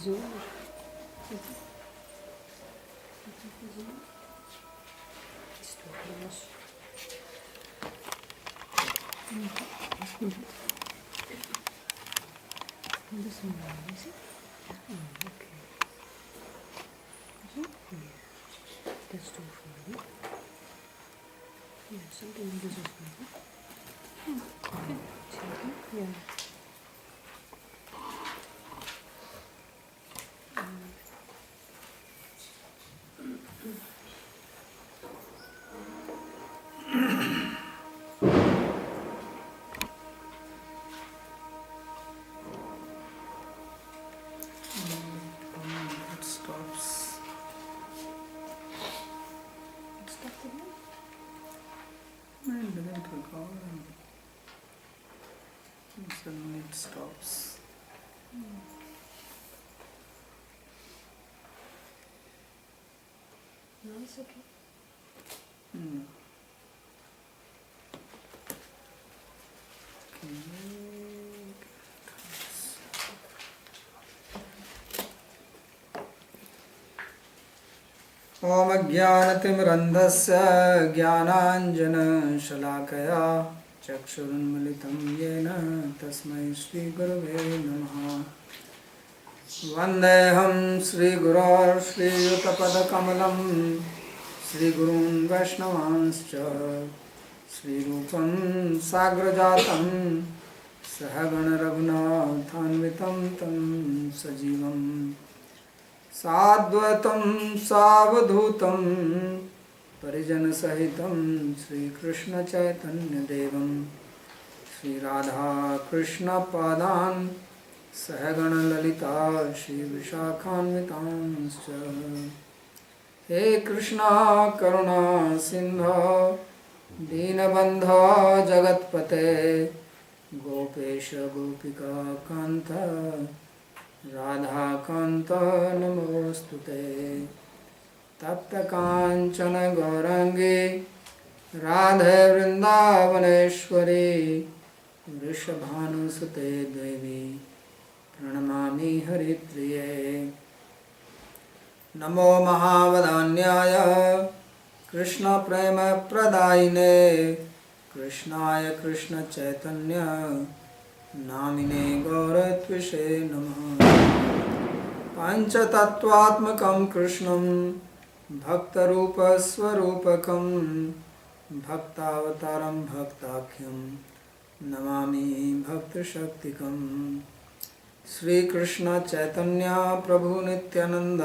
Zoom. Estamos. This one, is it? Okay. Is it? Yeah. That's too funny. Yeah, something like this is funny. Okay. Yeah. It stops. It stopped again? It didn't record. Suddenly it stops. No, it's okay. ॐ अज्ञानतिमिरन्धस्य ज्ञानाञ्जनशलाकया चक्षुरुन्मिलितं येन तस्मै श्रीगुरवे नमः। वन्देऽहं श्रीगुरोर्श्रीयुतपदकमलं श्रीगुरून् वैष्णवांश्च श्रीरूपं साग्रजातं सहगणरघुनाथान्वितं तं सजीवम् साद्वैतं सावधूतं परिजनसहितं श्रीकृष्णचैतन्यदेवं श्रीराधाकृष्णपादान् सहगणललिता श्रीविशाखान्वितांश्च। हे कृष्णा करुणा सिन्धो दीनबन्धो जगत्पते गोपेश गोपिका कान्त राधाकान्त नमोस्तुते। तप्तकाञ्चन गौराङ्गी राधे वृन्दावनेश्वरी वृषभानुसुते देवी प्रणमामि हरिप्रिये। नमो महावदान्याय कृष्णप्रेमप्रदायिने कृष्णाय कृष्णचैतन्य नामिने गौरत्विषे नमः। पञ्चतत्त्वात्मकं कृष्णं भक्तरूपस्वरूपकं भक्तावतारं भक्ताख्यं नमामि भक्तशक्तिकं। श्रीकृष्ण चैतन्य प्रभु नित्यानंद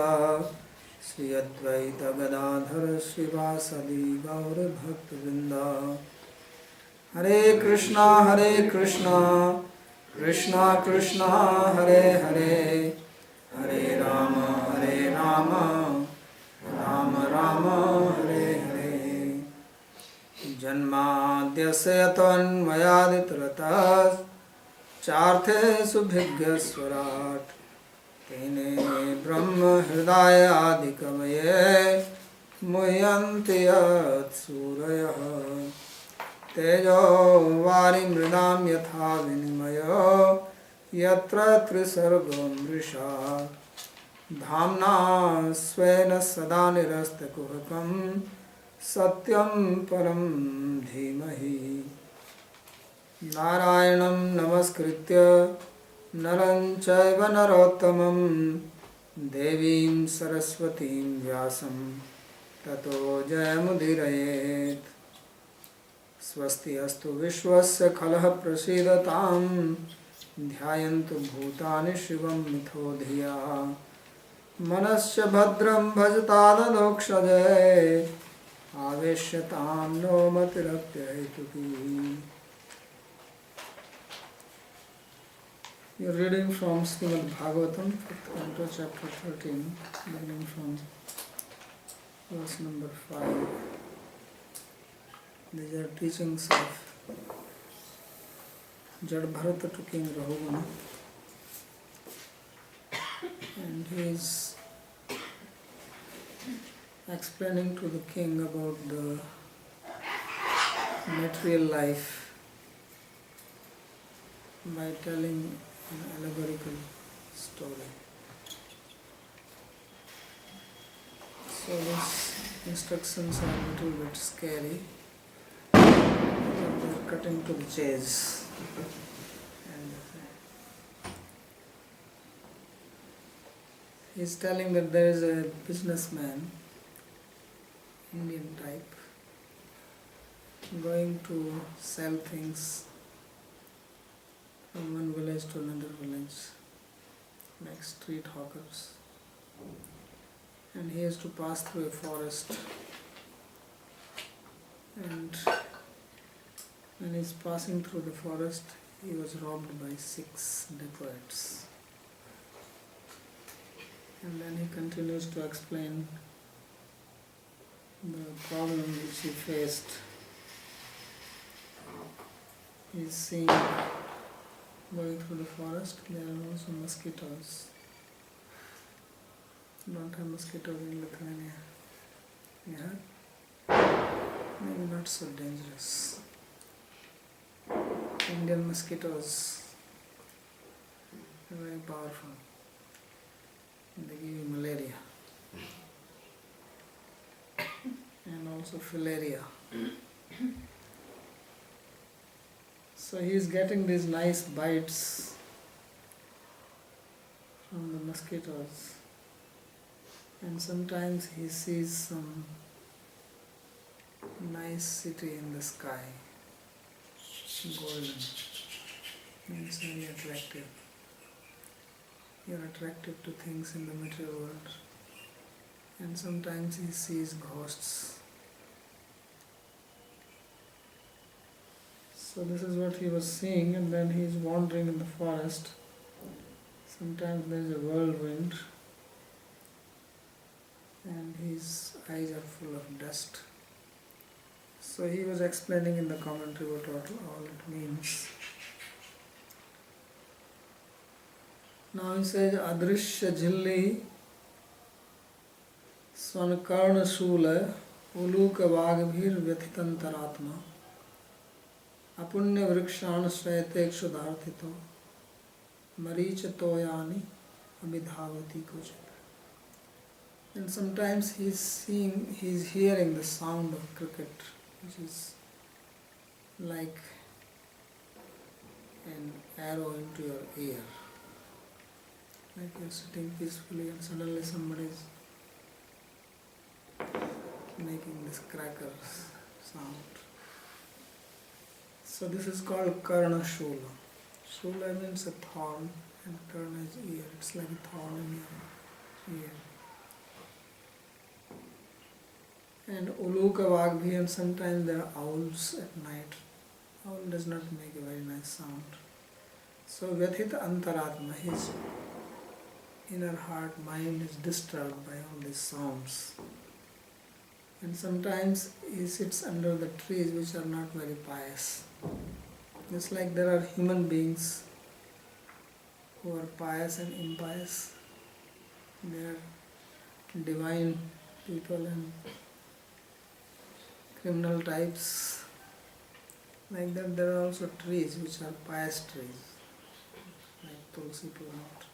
श्री अद्वैत गदाधर श्रीवासदि गौर भक्तवृंद। हरे कृष्णा कृष्णा कृष्णा हरे हरे हरे राम राम राम हरे हरे। जन्माद्यस्य यतोऽन्वयादितरतश्चार्थे भिघ्नस्वराट् तेने ब्रह्म हृदय आदिकवये मुह्यन्ति यत्सूरयः। तेजो वारिमृदां यथा विनिमयो यत्र त्रिसर्गो मृषा धाम्ना स्वेन सदा निरस्तकुहकं सत्यं परं धीमहि। नारायणं नमस्कृत्य नरं चैव नरोत्तमं देवीं सरस्वतीं व्यासं ततो जयमुदीरयेत्। स्वस्ति अस्तु विश्वस्य खलः प्रसीदतां ध्यायन्तु भूतानि शिवं मिथो धिया। मनस्य भद्रं भजतादनोक्षजय आवेश्यतां no मतिरप्यहेतुकी। You are reading from Srimad Bhagavatam, Canto chapter 13, beginning from verse number 5. These are teachings of Jad Bharata to King Rahugana, and he is explaining to the king about the material life by telling an allegorical story. So these instructions are a little bit scary, but they are cutting to the chase. And he's telling that there is a businessman, Indian type, going to sell things from one village to another village, like street hawkers. And he has to pass through a forest. And when he's passing through the forest, he was robbed by 6 dacoits. And then he continues to explain the problem which he faced. He's seeing, going through the forest, there are also mosquitoes. Don't have mosquitoes in Lithuania. Yeah? Maybe not so dangerous. Indian mosquitoes are very powerful. They give you malaria. And also filaria. So he is getting these nice bites from the mosquitoes. And sometimes he sees some nice city in the sky, golden, means very attractive. You're attracted to things in the material world. And sometimes he sees ghosts. So this is what he was seeing, and then he is wandering in the forest. Sometimes there is a whirlwind, and his eyes are full of dust. So he was explaining in the commentary what all it means. Now he says, Adrishya Jilli Swankarna Shula Uluka Vagbhir Vyathitantaratma Apunya Vrikshan Svayate Kshudarthito Maricha Toyani Abhidhavati Kuchit. And sometimes he's hearing the sound of cricket, which is like an arrow into your ear. Like you're sitting peacefully and suddenly somebody is making this crackers sound. So this is called Karna Shula. Shula means a thorn and Karna is ear. It's like a thorn in your ear. And Uluka Vagbhi, and sometimes there are owls at night. Owl does not make a very nice sound. So Vyathita Antaratma, his inner heart, mind is disturbed by all these sounds. And sometimes he sits under the trees which are not very pious. Just like there are human beings who are pious and impious. They are divine people and criminal types. Like that there are also trees which are pious trees. Like Tulsi plant,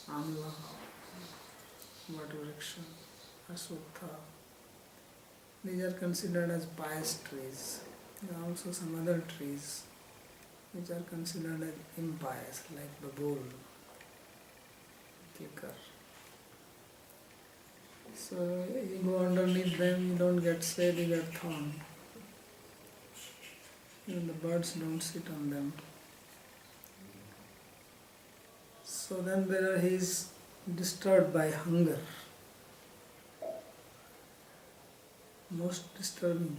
Amla, Vatvriksha, Aswatha. These are considered as pious trees. There are also some other trees which are considered as impious, like Babul, Kikar. So you go underneath them, you don't get shade, you get thorn. Even the birds don't sit on them. So then he is disturbed by hunger. Most disturbing.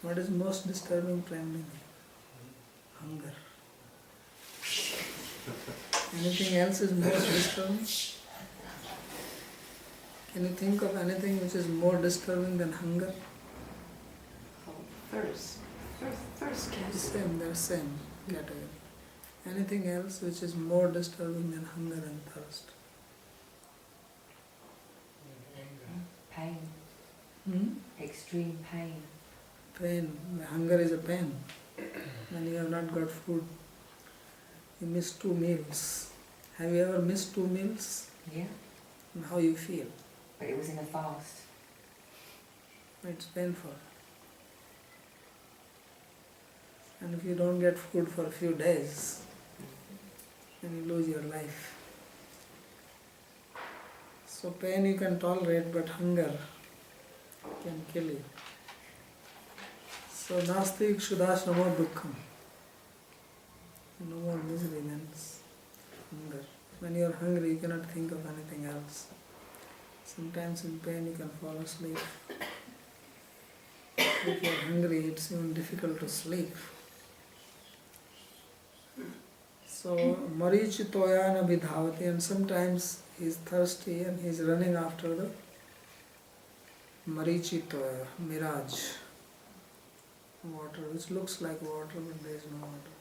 What is most disturbing, Prime Minister? Hunger. Anything else is most disturbing? Can you think of anything which is more disturbing than hunger? Thirst. First category. They're same category. Anything else which is more disturbing than hunger and thirst? Pain. Extreme pain. Pain. Hunger is a pain. When you have not got food, you miss 2 meals. Have you ever missed 2 meals? Yeah. And how you feel? But it was in a fast. It's painful. And if you don't get food for a few days, then you lose your life. So pain you can tolerate, but hunger can kill you. So nasti kshudashramo dukkham. No more misery than hunger. When you are hungry, you cannot think of anything else. Sometimes in pain you can fall asleep. If you are hungry, it's even difficult to sleep. So marichitoyana vidhavati, and sometimes he is thirsty and he is running after the marichitoya, mirage, water, which looks like water but there is no water.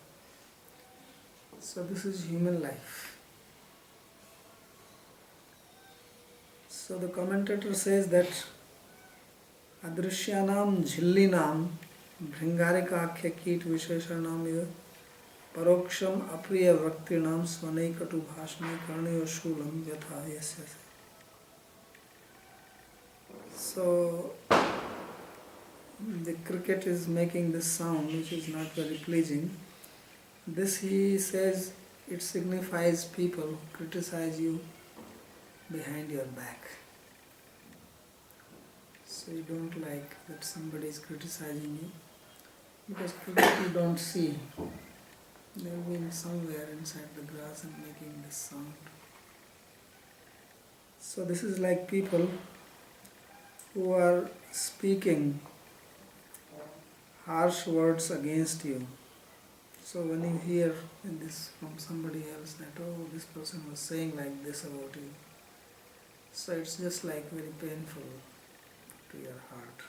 So this is human life. So the commentator says that adrishyanam jhillinam bhringarika kit visheshanam iva paroksham apriya vaktinam svanekatu bhashne karniyo shulam yatha yasya. So the cricket is making this sound which is not very pleasing. This, he says, it signifies people criticize you behind your back. So you don't like that somebody is criticizing you, because cricket you don't see. They will be somewhere inside the grass and making this sound. So this is like people who are speaking harsh words against you. So when you hear this from somebody else that, oh, this person was saying like this about you, so it's just like very painful to your heart.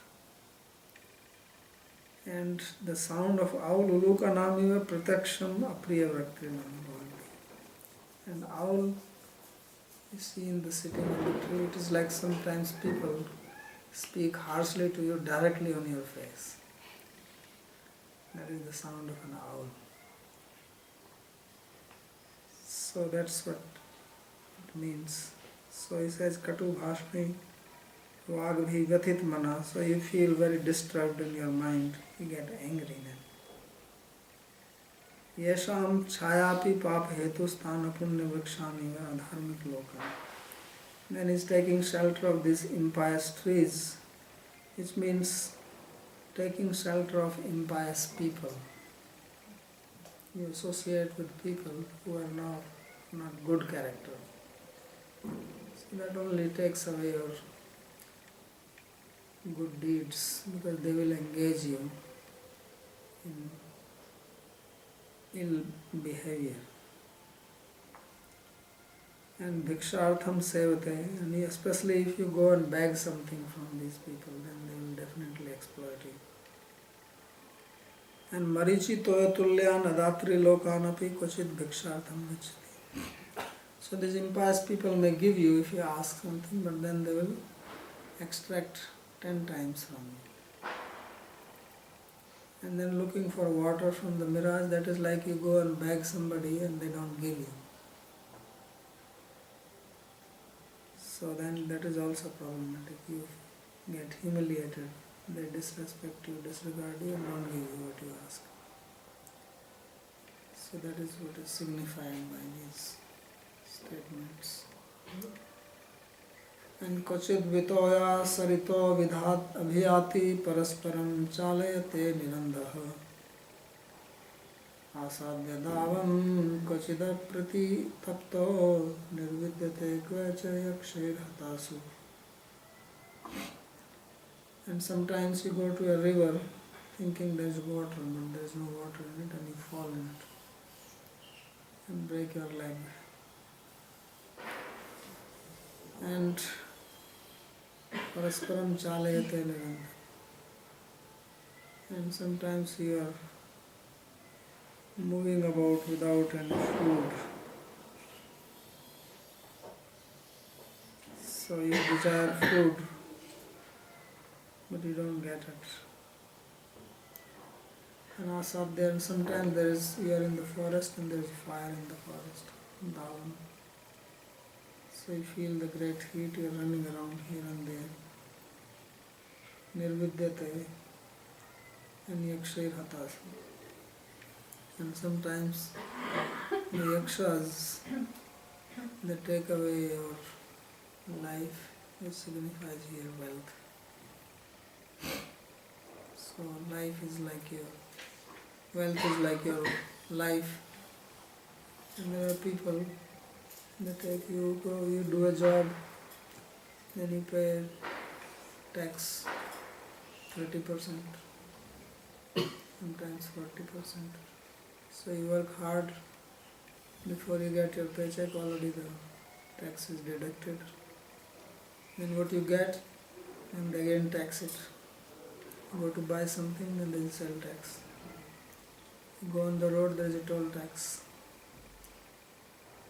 And the sound of owl, uluka namiva prataksham apriya vraktinam bhavanti. And owl, you see in the sitting on the tree, it is like sometimes people speak harshly to you directly on your face. That is the sound of an owl. So that's what it means. So he says, Katu bhashmi vagabhi gathit mana. So you feel very disturbed in your mind. You get angry then. Yesham chayapi pap hetu sthana punya vrikshani va adharmik loka. Then he's taking shelter of these impious trees, which means taking shelter of impious people. You associate with people who are not good character. So that only takes away your good deeds, because they will engage you in ill behavior. And bhikshartham sevate, and especially if you go and beg something from these people, then they will definitely exploit you. And marichi toya tulya nadatri lokanapi kochit bhikshartham vichati. So these impious people may give you if you ask something, but then they will extract 10 times from you. And then looking for water from the mirage, that is like you go and beg somebody and they don't give you. So then that is also problematic. You get humiliated, they disrespect you, disregard you, and don't give you what you ask. So that is what is signified by these statements. And kochit vitoya sarito vidhat abhiyati parasparam chalayate nirandaha asadya davam kochida prati tapto nirvidyate kvacha yakshir hatasu. And sometimes you go to a river thinking there is water, but there is no water in it, and you fall in it and break your leg. And parasparam chalayate niranda. And sometimes you are moving about without any food. So you desire food, but you don't get it. And also up there, sometimes you are in the forest and there is fire in the forest, down. So you feel the great heat, you are running around here and there. Nirvidyate and yakshair hatas. And sometimes the yakshas, they take away your life, which signifies here wealth. So life is like your, wealth is like your life. And there are people, they take you, go, you do a job, then you pay tax 30%, sometimes 40%. So you work hard, before you get your paycheck already the tax is deducted. Then what you get, and they again tax it. You go to buy something, then there is sell tax. You go on the road, there is a toll tax.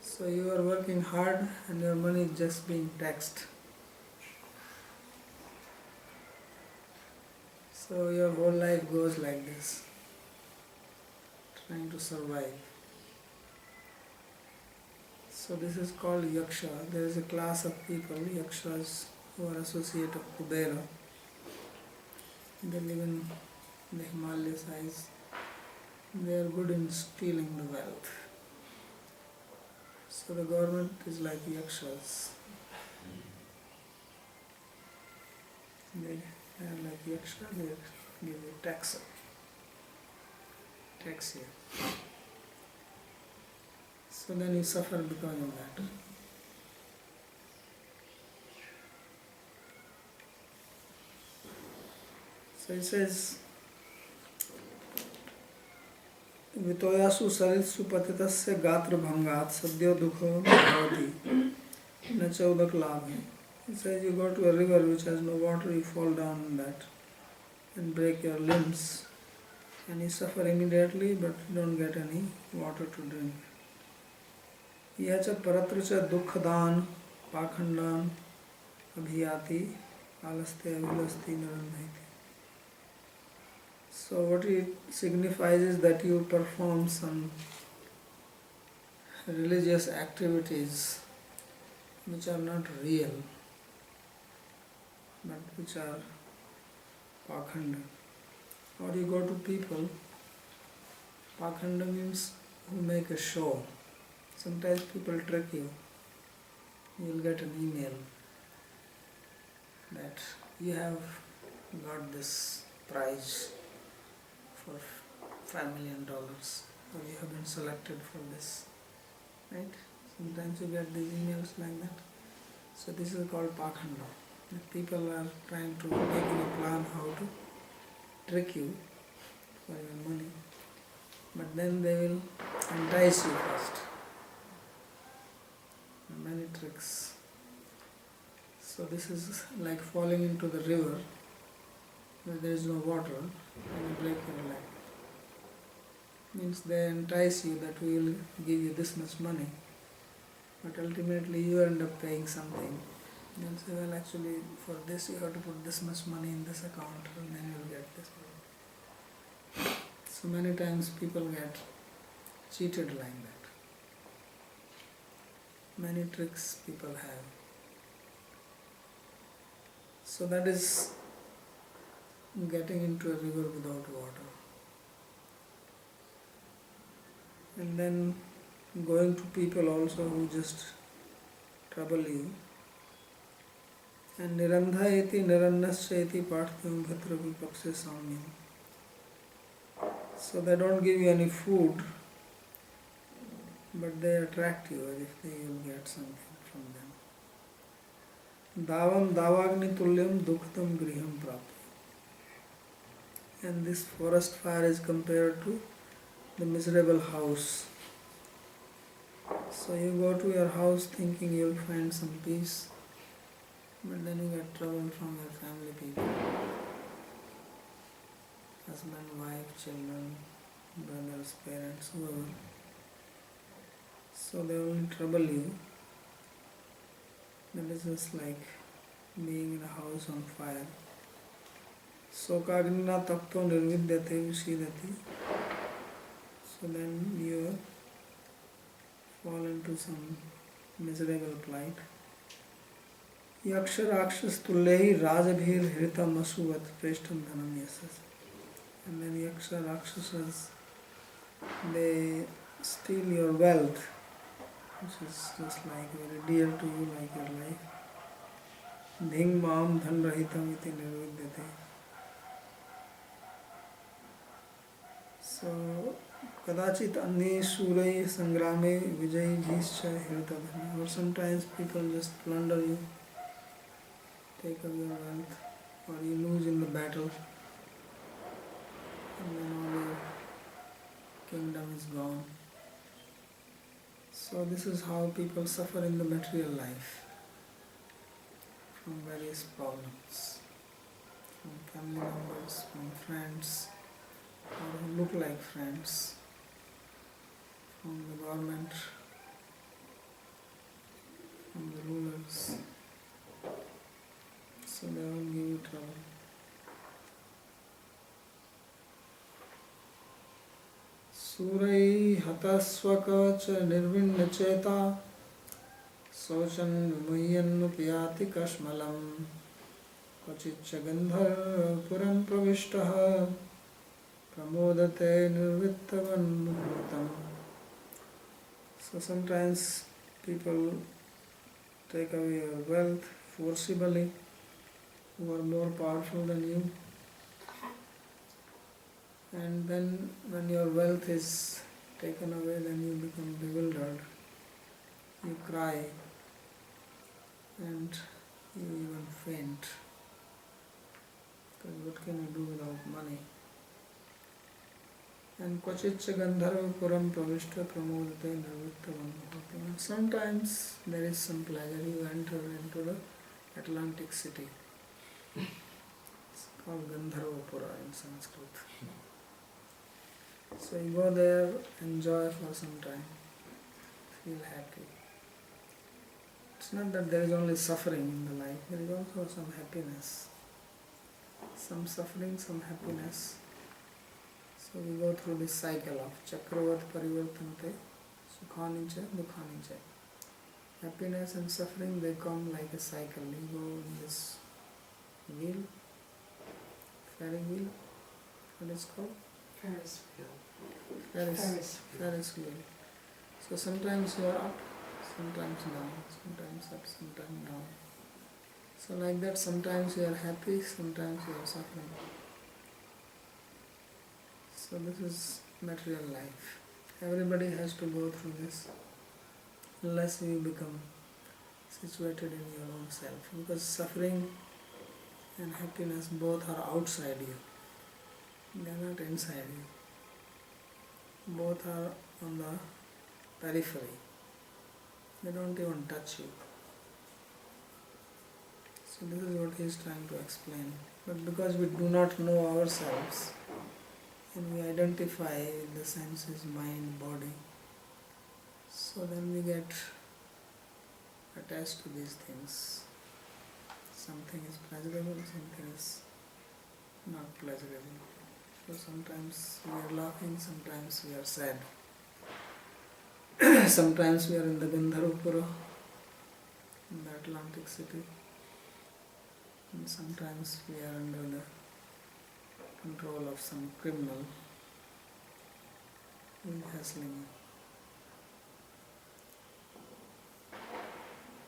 So you are working hard and your money is just being taxed. So your whole life goes like this, trying to survive. So this is called yaksha. There is a class of people, yakshas, who are associated of Kubera. They live in the Himalaya sides. They are good in stealing the wealth. So the government is like yakshas. They are like yaksha, they give you tax here. So then you suffer because of that. So it says, Vitoyasu saritsu patitasya gatra bhangat sadhyo dukho bhavati na chaudak labhi. It says you go to a river which has no water, you fall down in that and break your limbs and you suffer immediately, but you don't get any water to drink. Yacha paratracha dukkhadan pakhandan abhiyati alaste avilasti narandhaiti. So what it signifies is that you perform some religious activities which are not real, but which are pakhanda. Or you go to people, pakhanda means who make a show. Sometimes people trick you. You will get an email that you have got this prize for $5 million, or you have been selected for this, right? Sometimes you get these emails like that. So this is called pakhanda. People are trying to make a plan how to trick you for your money, but then they will entice you first. Many tricks. So this is like falling into the river where there is no water and you break your leg. Means they entice you that we will give you this much money, but ultimately you end up paying something. They'll say, well, actually for this you have to put this much money in this account and then you will get this money. So many times people get cheated like that. Many tricks people have. So that is getting into a river without water. And then going to people also who just trouble you. And nirandha iti nirannasya iti parthyam bhatra vipaksya samyam. So they don't give you any food, but they attract you as if they will get something from them. Davam davagni tulyam dukhtam griham prapti. And this forest fire is compared to the miserable house. So you go to your house thinking you will find some peace, but then you get trouble from your family people. Husband, wife, children, brother, brothers, parents, whoever. So they will trouble you. That is just like being in a house on fire. Sokagnina tapto nirvidyate visidati. So then you fall into some miserable plight. Yaksha Rakshas Tullehi Rajabhir Hrita Masuvat Preshtam Dhanam Yasas. And then Yaksha Rakshasas, they steal your wealth, which is just like very dear to you, like your life. Dhing Mam Dhan Rahitam iti nirvidyate. So, Kadachit Anni Surai Sangrame Vijay Jischa Hrita Dhanam. Or sometimes people just plunder you, take away your wealth, or you lose in the battle, and then all your kingdom is gone. So this is how people suffer in the material life, from various problems, from family members, from friends, or who look like friends, from the government, from the rulers. So they will give you trouble. Surai hatasvaka cha nirvinna cheta Sochan vimuhyan piyati kashmalam Kvachitcha gandhar puram pravishtaha Pramodate nirvittavan muktam. So sometimes people take away your wealth forcibly, who are more powerful than you. And then when your wealth is taken away, then you become bewildered. You cry and you even faint. Because what can you do without money? And Kvachitcha Gandharva Puram Pravishta Pramodate Nirvittavam. Sometimes there is some pleasure. You enter into the Atlantic city. It's called Gandharvapura in Sanskrit. So you go there, enjoy for some time, feel happy. It's not that there is only suffering in the life, there is also some happiness. Some suffering, some happiness. So we go through this cycle of Chakravat Parivartante, Sukhanicha, Dukhanicha. Happiness and suffering, they come like a cycle. You go in this wheel, ferry wheel, what is it called? Ferris wheel. Ferris wheel. So sometimes you are up, sometimes down, sometimes up, sometimes down. So like that, sometimes you are happy, sometimes you are suffering. So this is material life. Everybody has to go through this, unless you become situated in your own self. Because suffering and happiness both are outside you. They are not inside you. Both are on the periphery. They don't even touch you. So this is what he is trying to explain. But because we do not know ourselves, and we identify with the senses, mind, body, so then we get attached to these things. Something is pleasurable, something is not pleasurable. So sometimes we are laughing, sometimes we are sad. Sometimes we are in the Gandharvapura, in the Atlantic city. And sometimes we are under the control of some criminal who is hassling.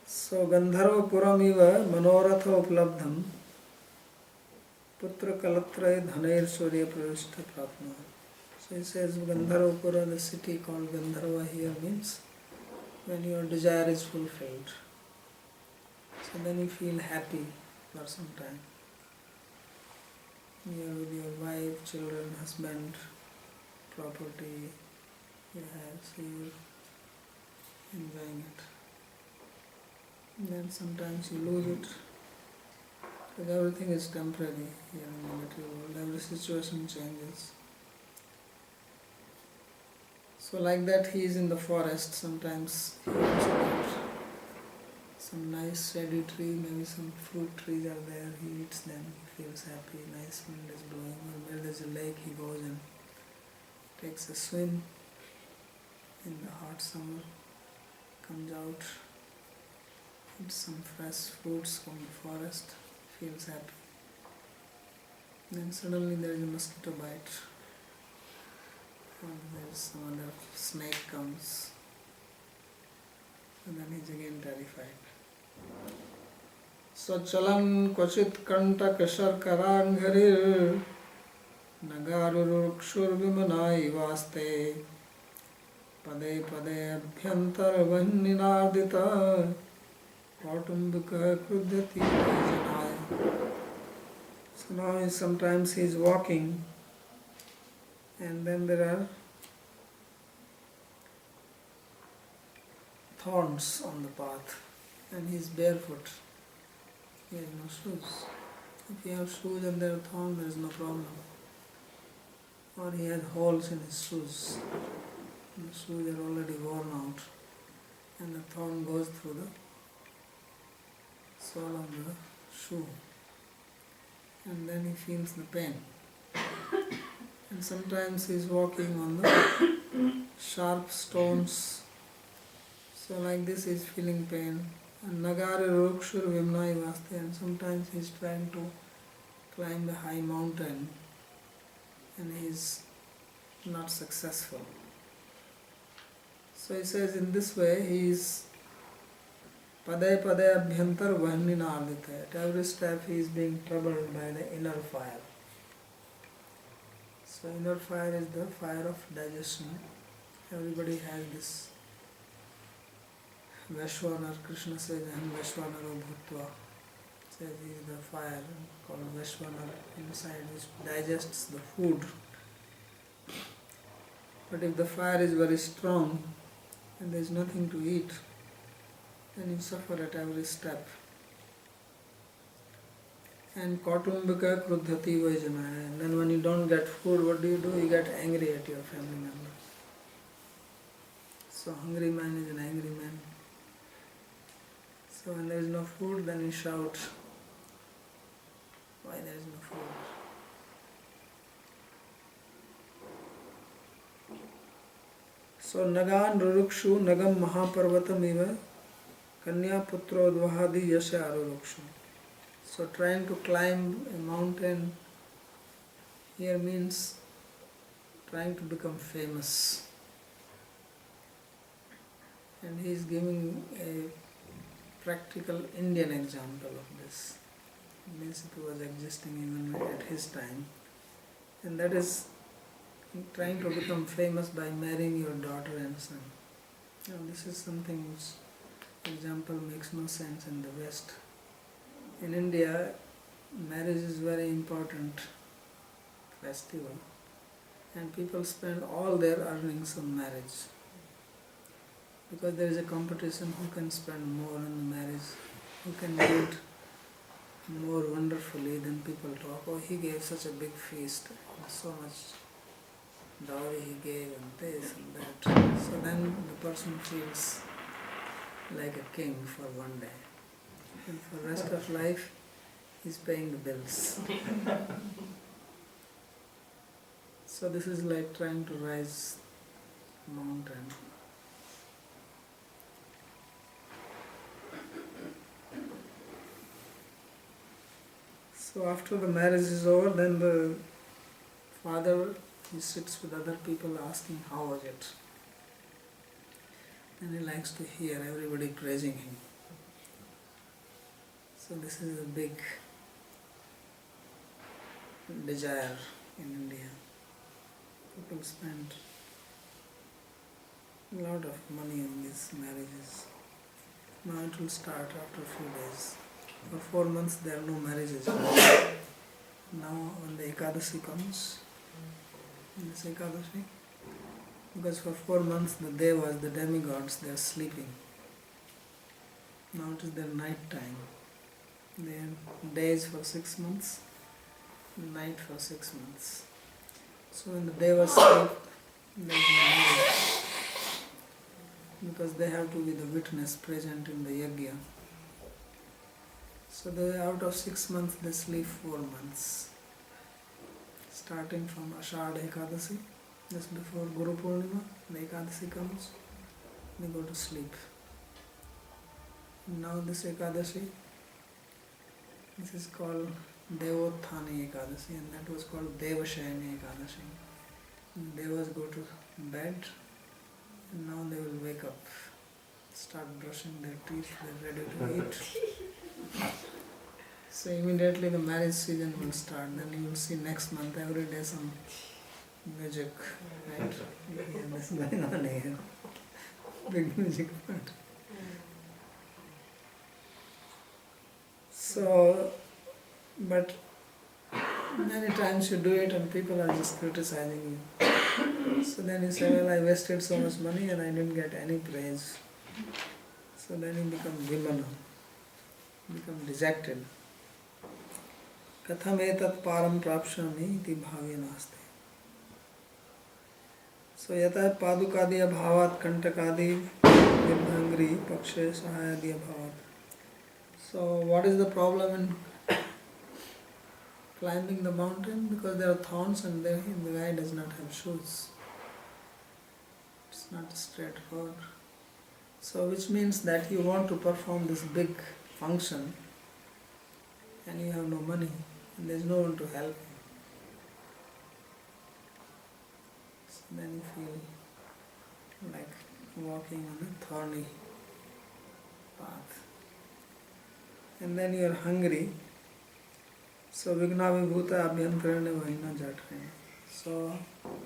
So Gandharvapuram iva manoratha uplabdham putra kalatraye dhanair surya pravishta prapna. So he says Gandharvapura, the city called Gandharva here, means when your desire is fulfilled. So then you feel happy for some time. You are with your wife, children, husband, property you have, so you are enjoying it. And then sometimes you lose it, because everything is temporary here in the material world. Every situation changes. So like that he is in the forest. Sometimes he also got some nice shady tree, maybe some fruit trees are there, he eats them, he feels happy, nice wind is blowing, or where there's a lake he goes and takes a swim in the hot summer, comes out, eats some fresh fruits from the forest, feels happy. Then suddenly there is a mosquito bite, and there's some other snake comes, and then he's again terrified. Sachalan kvachit kantak sharkarangarir nagarurukshur vimanai vaste pade pade abhyantar vanninadita kautumbika krudhyati janaya. So now sometimes he is walking and then there are thorns on the path and he is barefoot. He has no shoes. If you have shoes and there are thorns, there is no problem. Or he has holes in his shoes. The shoes are already worn out and the thorn goes through the sole of the shoe. And then he feels the pain. And sometimes he is walking on the sharp stones. So like this he is feeling pain. And Nagari Rukshur Vimnai Vaste, and sometimes he is trying to climb a high mountain and he is not successful. So he says in this way he is Pade Pade Abhyantar Vahnina Ardita. At every step he is being troubled by the inner fire. So inner fire is the fire of digestion. Everybody has this Veshwanar. Krishna says, Aham Veshwanaro Bhutva. Says he is the fire called Veshwanar inside which digests the food. But if the fire is very strong and there is nothing to eat, then you suffer at every step. And Kautumbika Krudhati Vajana. And then when you don't get food, what do? You get angry at your family member. So hungry man is an angry man. So when there is no food, then you shout, why there is no food? So Nagan Rurukshu Nagam Mahaparvatam Eva Kanya Putro Dvahadi Yasha Arurukshu. So trying to climb a mountain here means trying to become famous. And he is giving a practical Indian example of this. Means it was existing even at his time. And that is trying to become famous by marrying your daughter and son. Now this is something which example makes no sense in the West. In India, marriage is very important festival and people spend all their earnings on marriage. Because there is a competition who can spend more on the marriage, who can do it more wonderfully than people talk. Oh, he gave such a big feast, so much dowry he gave and this and that. So then the person feels like a king for one day. And for the rest of life, he's paying the bills. So this is like trying to rise a mountain. So after the marriage is over, then the father, he sits with other people asking how was it. And he likes to hear everybody praising him. So this is a big desire in India. People spend a lot of money on these marriages. Now it will start after a few days. For 4 months there are no marriages. Now when the Ekadasi comes, this Ekadasi, because for 4 months the devas, the demigods, they are sleeping. Now it is their night time. They have days for 6 months, night for 6 months. So when the devas sleep, there is no marriage. because they have to be the witness present in the yajna. So they, out of 6 months, they sleep 4 months. Starting from Ashadha Ekadasi, just before Guru Purnima, the Ekadasi comes, they go to sleep. Now this Ekadasi, this is called Devothani Ekadasi, and that was called Devashayani Ekadasi. Devas go to bed, and now they will wake up, start brushing their teeth, they're ready to eat. So immediately the marriage season will start. Then you will see next month every day some music, right? You hear this going on here. Big music part. So, but many times you do it and people are just criticizing you. So then you say, well, I wasted so much money and I didn't get any praise. So then you become vimana, become dejected. Katham etat param prapshami iti bhave naste. So yata padukadi abhavat kantakadi virdhangri pakshe sahayadi abhavat. So what is the problem in climbing the mountain? Because there are thorns and the guy does not have shoes. It's not straightforward. So which means that you want to perform this big function and you have no money and there is no one to help you. So then you feel like walking on a thorny path. And then you are hungry. So vigna vibhuta abhyantarane vahina jatrane. So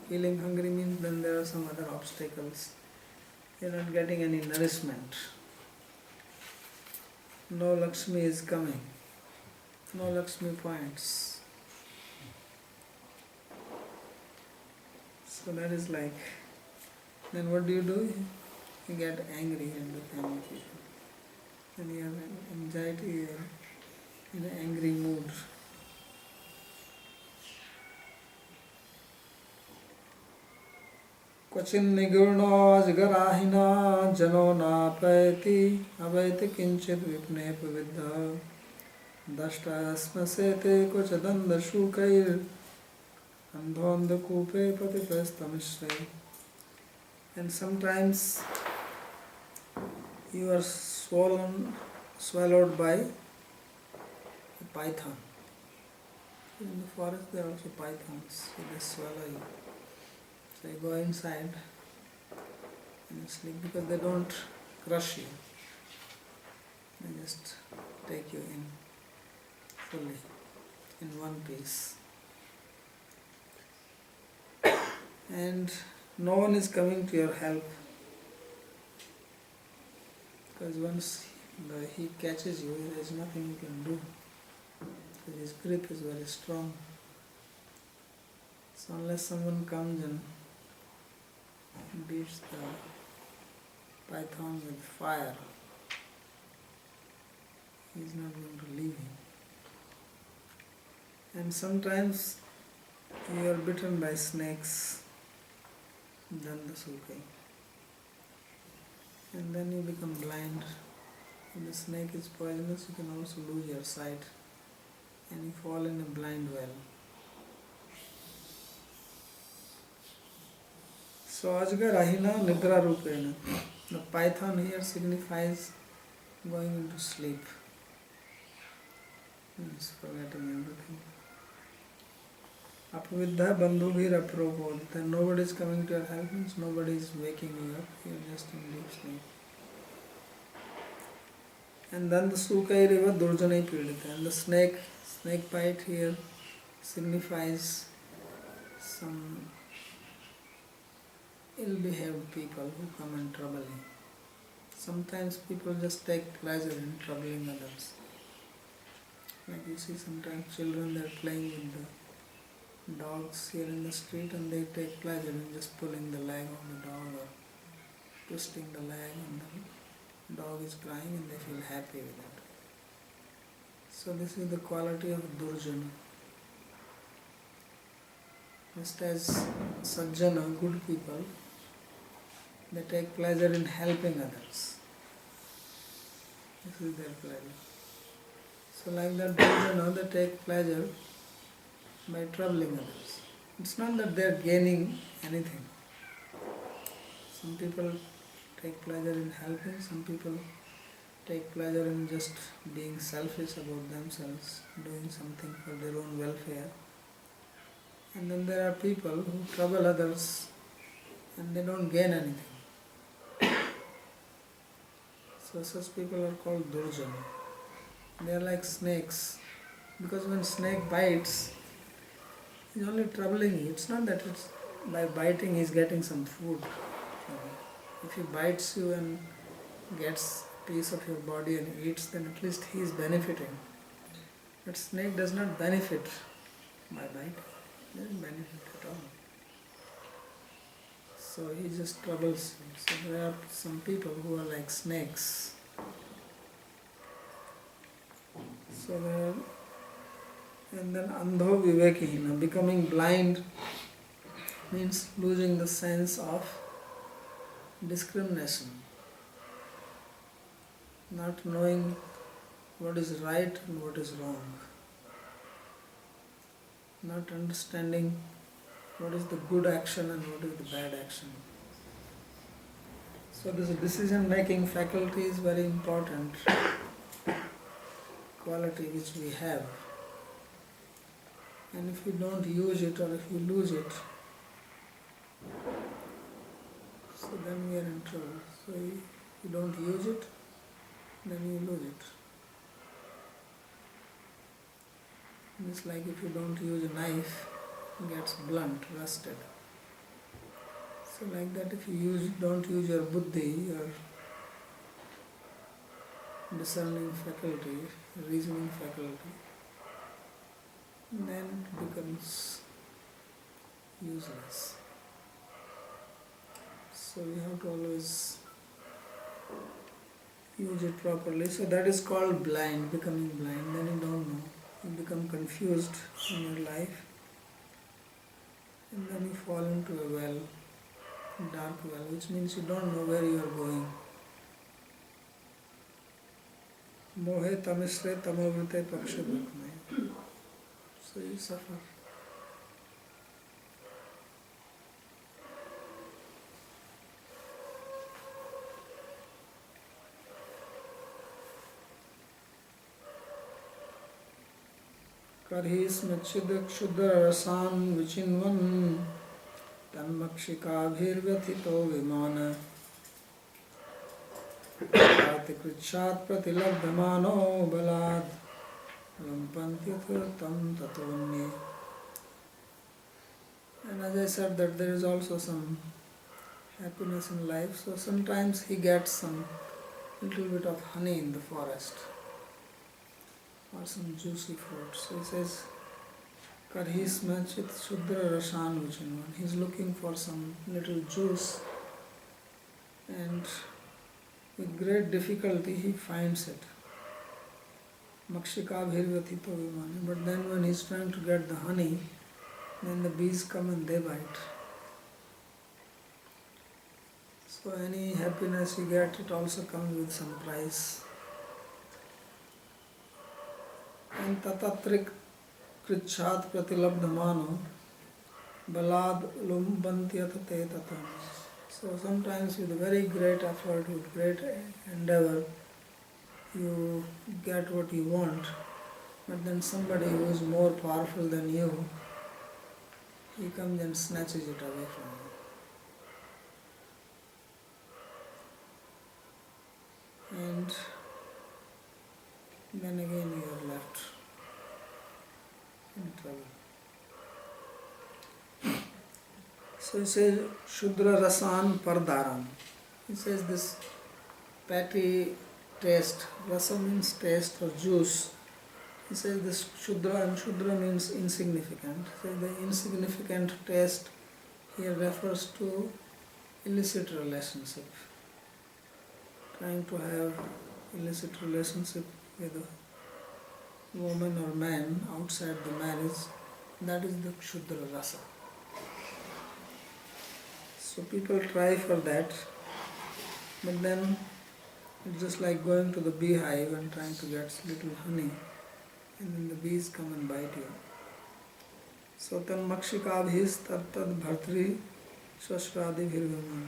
feeling hungry means then there are some other obstacles. You are not getting any nourishment. No Lakshmi is coming. No Lakshmi points. So that is like, then what do? You get angry at the family people. Then you have anxiety, you are in an angry mood. Kvachin nigurno ajgarahina jano napayati avaiti kinchit vipne pavidha dashta asmasete kvachadanda shukair andhonda kupe patipastamisre. And sometimes you are swallowed by a python. In the forest there are also pythons, so they swallow you. So you go inside and you sleep because they don't crush you. They just take you in fully, in one piece. And no one is coming to your help. Because once he catches you, there is nothing you can do. Because his grip is very strong. So unless someone comes and beats the python with fire, he is not going to leave him. And sometimes you are bitten by snakes, Dandasukai. And then you become blind. When the snake is poisonous, you can also lose your sight and you fall in a blind well. So Ajgarahina Nidra Rupena. The python here signifies going into sleep. Means forgetting everything. Apavidha Bandhubhir Apropod. Then nobody is coming to your help, means nobody is waking you up, you are just in deep sleep. And then the Sukairiva Durjanai Pidita. And the snake bite here signifies some ill-behaved people who come and trouble you. Sometimes people just take pleasure in troubling others. Like you see sometimes children, they are playing with the dogs here in the street and they take pleasure in just pulling the leg of the dog or twisting the leg and the dog is crying and they feel happy with it. So this is the quality of Durjana. Just as Sajjana, good people, They take pleasure in helping others. This is their pleasure. So like that, they take pleasure by troubling others. It's not that they are gaining anything. Some people take pleasure in helping, some people take pleasure in just being selfish about themselves, doing something for their own welfare. And then there are people who trouble others and they don't gain anything. So such people are called durjana. They are like snakes, because when snake bites, he's only troubling you. It's not that it's by biting he's getting some food. If he bites you and gets a piece of your body and eats, then at least he is benefiting. But snake does not benefit by bite. He doesn't benefit at all. So he just troubles you. So there are some people who are like snakes. So there, and then andho vivekihina, becoming blind means losing the sense of discrimination, not knowing what is right and what is wrong, not understanding what is the good action and what is the bad action. So this decision-making faculty is very important quality which we have. And if you don't use it or if you lose it, so then we are in trouble. So if you don't use it, then you lose it. It's like if you don't use a knife, it gets blunt, rusted. So like that, if you don't use your buddhi, your discerning faculty, reasoning faculty, then it becomes useless. So we have to always use it properly. So that is called blind, becoming blind. Then you don't know. You become confused in your life. And then you fall into a well, dark well, which means you don't know where you are going. Mohe tamisre tamovrite pakshadakmaya. So you suffer. Karhi smachid kshudra rasan vichinvan tanmakshikabhirvathito vimana Pratikritchat pratilabdhamano balad lampantyathartam tatvanye. And as I said that there is also some happiness in life. So sometimes he gets some little bit of honey in the forest or some juicy fruit. So he says, Karhismachit Shudra Rasan Vichinvan. He is looking for some little juice and with great difficulty he finds it. Makshika bhirvathito vimani. But then when he is trying to get the honey, then the bees come and they bite. So any happiness you get, it also comes with some price. And tatatrik krichat pratilabdhamano balad lumbantyate tatam. So sometimes with very great effort, with great endeavor, you get what you want, but then somebody who is more powerful than you, he comes and snatches it away from you. And then again you are left in trouble. So he says, Shudra Rasan Pardaram. He says this petty taste, rasa means taste or juice. He says this Shudra, and Shudra means insignificant. So the insignificant taste here refers to illicit relationship. Trying to have illicit relationship with a woman or man outside the marriage, that is the Kshudra Rasa. So people try for that, But then it's just like going to the beehive and trying to get little honey, and then the bees come and bite you. So tan makshikabhis tad tad bhartri shashradi bhirvaman.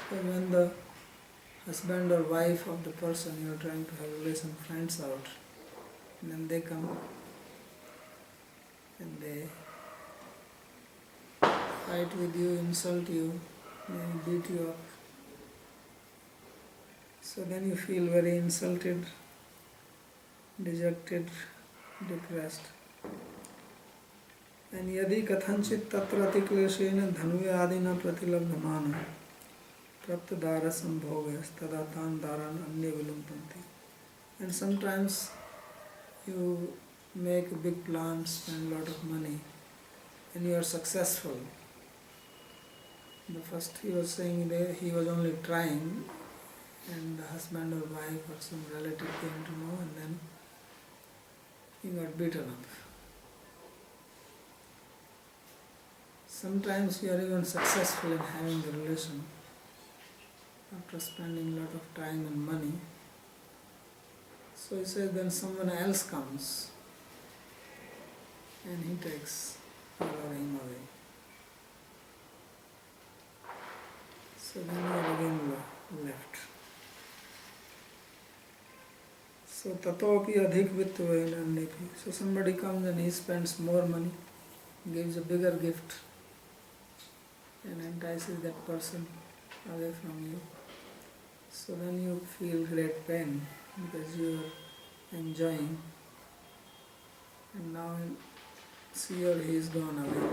So when the husband or wife of the person you are trying to have relation finds out, and then they come and they fight with you, insult you, they beat you up. So then you feel very insulted, dejected, depressed. And yadi kathanchit tatra atikleshena dhanve adina pratilabdhamana praptadara sambhogas tadatan daran anya vilumpanti. And sometimes you make a big plan, spend a lot of money, and you are successful. The first he was saying that he was only trying, and the husband or wife or some relative came to know, and then he got beaten up. Sometimes you are even successful in having the relation after spending a lot of time and money. So he says then someone else comes and he takes her or him away. So then you are again left. So tatopi adhik vittvainannepi. So somebody comes and he spends more money, gives a bigger gift, and entices that person away from you. So then you feel great pain because you are enjoying, and now see or he is gone away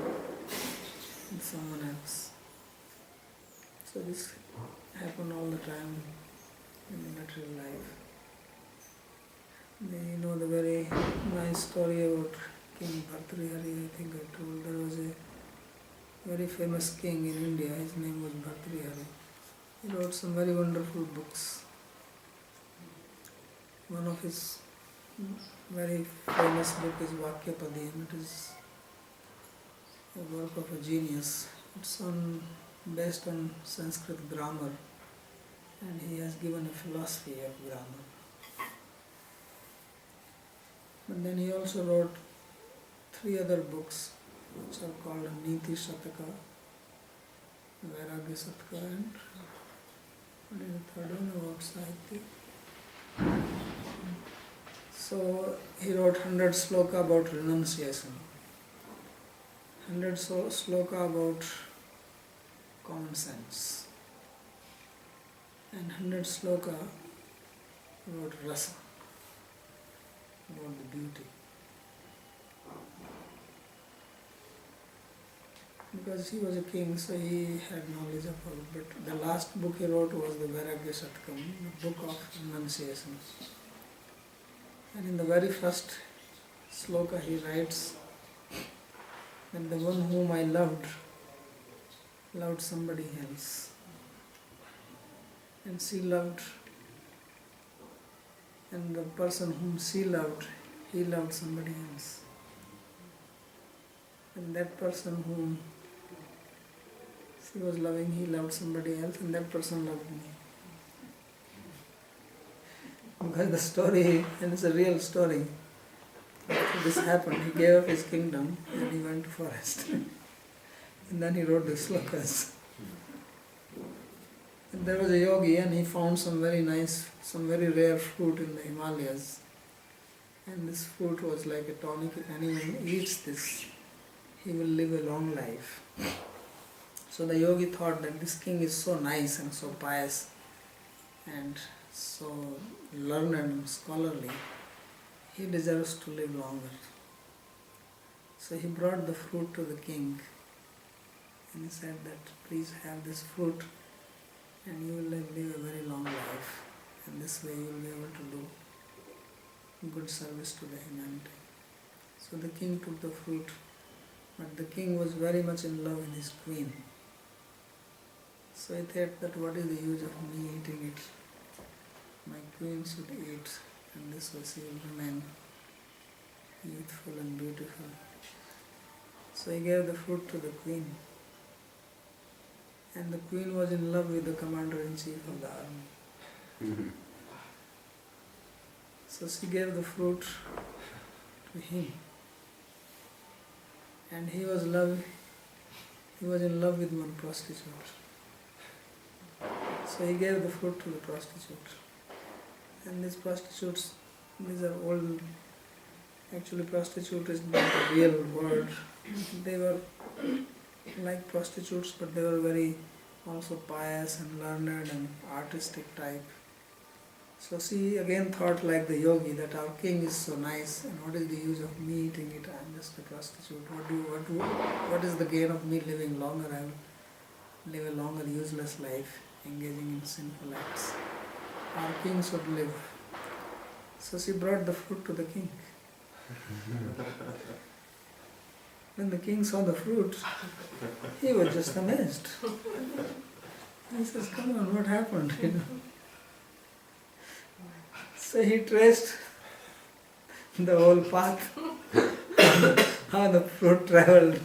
with someone else. So this happens all the time in the material life. You know the very nice story about King Bhartrihari, I think I told. There was a very famous king in India, his name was Bhartrihari. He wrote some very wonderful books. One of his very famous book is Vakyapadiyam. It is a work of a genius. It's based on Sanskrit grammar, and he has given a philosophy of grammar. But then he also wrote 3 other books which are called Niti Shataka, Vairagya Satka, and what is the third one? About Sahitya. So he wrote 100 sloka about renunciation, 100 sloka about common sense, and 100 sloka about rasa, about the beauty. Because he was a king, so he had knowledge about it. But the last book he wrote was the Vairagya Satkam, the book of renunciation. And in the very first sloka he writes that the one whom I loved somebody else. And she loved, and the person whom she loved, he loved somebody else. And that person whom she was loving, he loved somebody else, and that person loved me. Because the story, and it's a real story, after this happened, he gave up his kingdom and he went to forest. And then he wrote the slokas. And there was a yogi and he found some very nice, some very rare fruit in the Himalayas. And this fruit was like a tonic. If anyone eats this, he will live a long life. So the yogi thought that this king is so nice and so pious and so learned and scholarly, he deserves to live longer. So he brought the fruit to the king and he said that please have this fruit and you will live a very long life, and this way you will be able to do good service to the humanity. So the king took the fruit, but the king was very much in love with his queen. So he thought that what is the use of me eating it? My queen should eat, and this way she will remain youthful and beautiful. So he gave the fruit to the queen. and the queen was in love with the commander-in-chief of the army. So she gave the fruit to him, and he was in love with one prostitute. So he gave the fruit to the prostitute. And these prostitutes, these are old, actually prostitute is not a real word. They were like prostitutes, but they were very also pious and learned and artistic type. So she again thought like the yogi that our king is so nice, and what is the use of me eating it? I am just a prostitute. What is the gain of me living longer? I will live a longer useless life, engaging in sinful acts. Our king should live. So she brought the fruit to the king. When the king saw the fruit, he was just amazed. He says, "Come on, what happened?" So he traced the whole path, how the fruit travelled.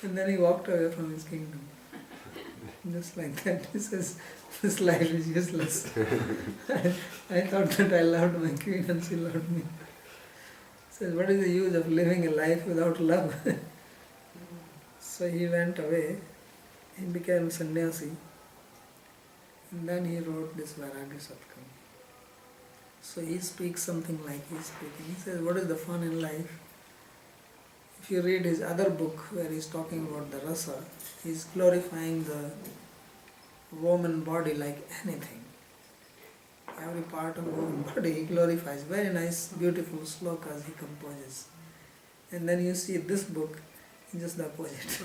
And then he walked away from his kingdom. Just like that. He says, "This life is useless. I thought that I loved my queen and she loved me." He says, "What is the use of living a life without love?" So he went away. He became sannyasi. And then he wrote this Vairagya Satkam. So he speaks something like he's speaking. He says, what is the fun in life? If you read his other book where he's talking about the rasa, he's glorifying the woman body like anything. Every part of the woman body he glorifies. Very nice, beautiful slokas he composes. And then you see this book, it's just the opposite.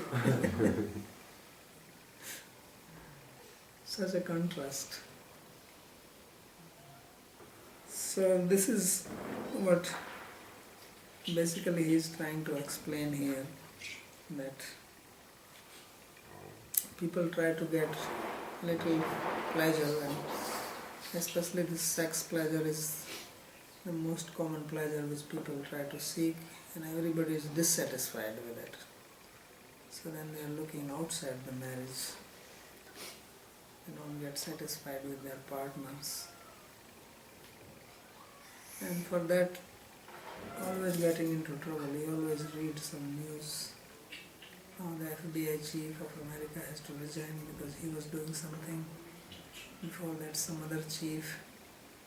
Such a contrast. So this is what basically he is trying to explain here, that people try to get little pleasure, and especially this sex pleasure is the most common pleasure which people try to seek, and everybody is dissatisfied with it. So then they are looking outside the marriage. They don't get satisfied with their partners. And for that, always getting into trouble. You always read some news. Now the FBI chief of America has to resign because he was doing something. Before that, some other chief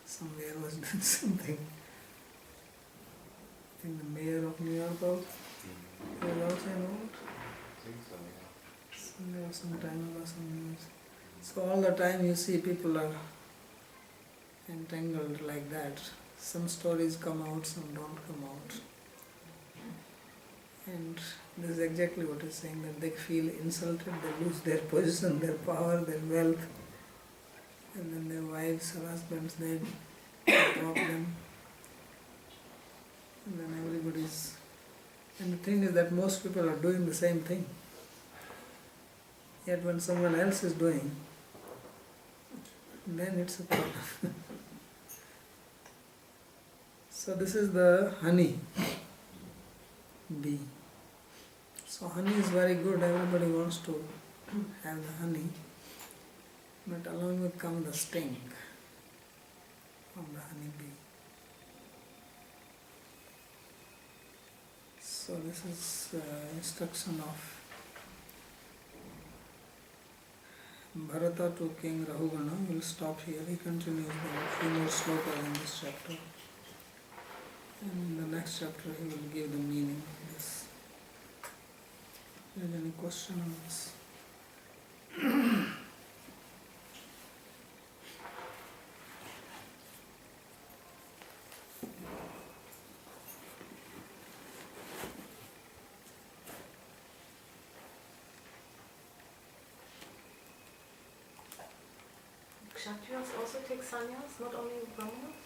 somewhere was doing something. I think the mayor of New York was also involved. There was some time ago, some news. So all the time you see people are entangled like that. Some stories come out, some don't come out. And this is exactly what he's saying, that they feel insulted, they lose their position, their power, their wealth. And then their wives or husbands, they drop them. And then everybody's... And the thing is that most people are doing the same thing. Yet when someone else is doing, then it's a problem. So this is the honey bee. So honey is very good, everybody wants to have the honey, but along with comes the sting of the honey bee. So this is instruction of Bharata to King Rahugana. We'll stop here. He continues the few more slokas in this chapter. And in the next chapter he will give the meaning of this. Is there any question on this? Kshatriyas also take sannyas, not only Brahmanas?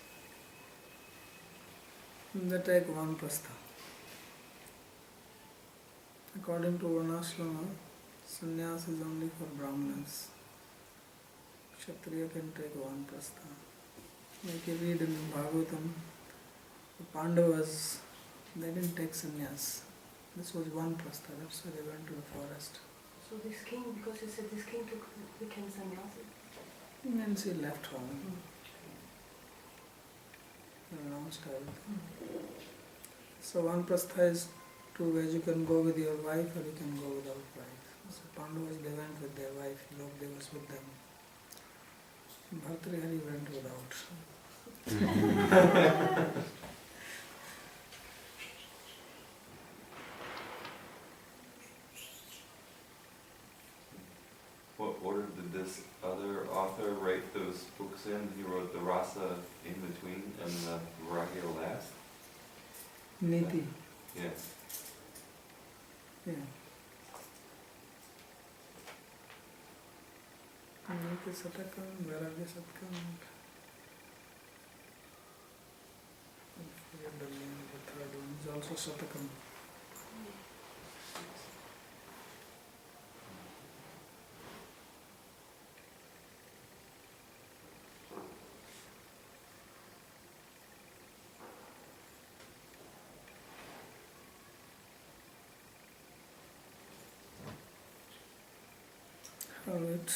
They take one prastha. According to Varnashrama, sannyas is only for Brahmanas. Kshatriya can take one prastha. Like you read in Bhagavatam, the Pandavas, they didn't take sannyas. This was one prastha, that's why they went to the forest. So this king, because you said this king became sannyasi. And then she left home, renounced everything. So Vanprastha is two ways: you can go with your wife or you can go without wife. So Pandavas, they went with their wife, Lobdev was with them. Bhartrihari went without. What order did this other author write those books in? He wrote the Rasa in between and the Viragya last? Niti. Yes. Yeah. Niti Satakam, Vairagya Satkam. I forget the name of the third one. It's also Satakam. All right.